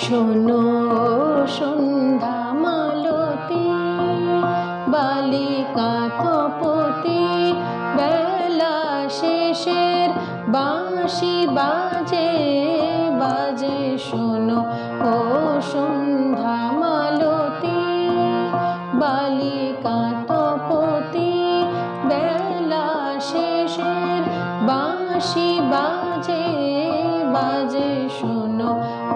শোনো সন্ধ্যা মালতী, বালিকা তপতী, বেলা শেষের বাঁশি বাজে বাজে। শোনো ও সন্ধ্যা মালতী, বালিকা তপতী, বেলা শেষের বাঁশি বাজে বাজে। শোনো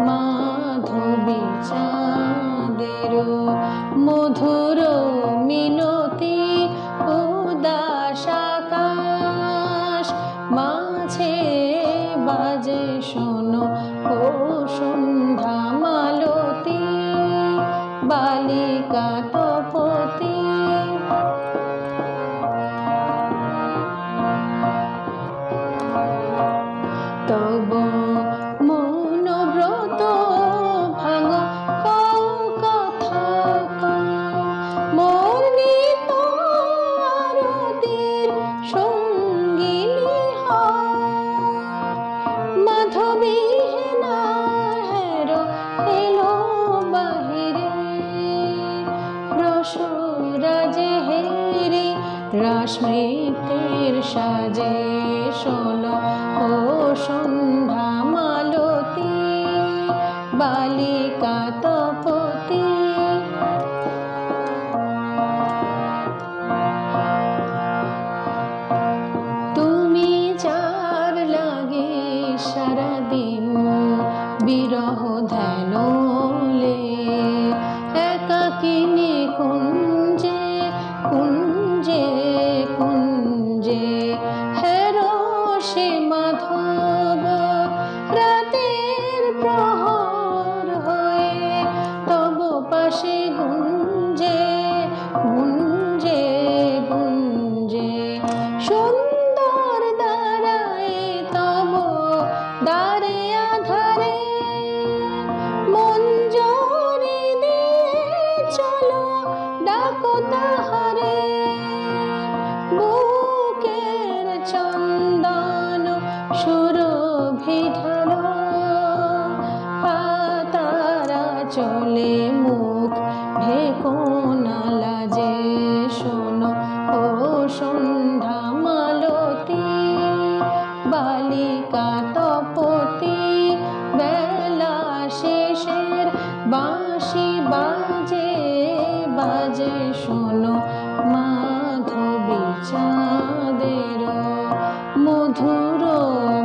মাধবী চাঁদের মধুর মিনতি, উদাস আকাশ মাঝে বাজে। শোনো ও সন্ধ্যা মালতী, বালিকা তপতী। তব মৌনব্রত ভাঙ কও কথা মৌলিত আরতির সঙ্গিনী হও। মাধবী হেনা হের এলো বাহিরে, রসরাজে হেরি রাসমৃতের সাজে। শোনো ও সন্ধ্যা মালতী, বালিকা তপতী। তুমি যার লাগে সারাদিন বিরহ ধ্যানলে, একাকিনী কুঞ্জে কুঞ্জে কুঞ্জে হেরো সে মাধব রাতের প্রহর হয়ে তব পাশে গুঞ্জে গুঞ্জে গুঞ্জে। সুন্দর দাঁড়ায় তব দ্বারে আধারে, মঞ্জরি দিয়ে চলো ডাকো তাহারে। বুকের চন্দন সুরভি ঢালো, পাতারা চলে মুখ ঢেকো না লাজে। শোনো ও সন্ধ্যা মালতী, বালিকা তপতী, বেলা শেষের বাঁশি বাজে বাজে। শোনো মাধবী চাঁদের মধুর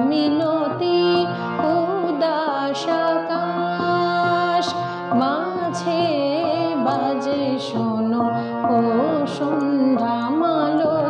মিনতি, উদাস আকাশ মাঝে বাজে। শোনো ও সন্ধ্যা মালতী।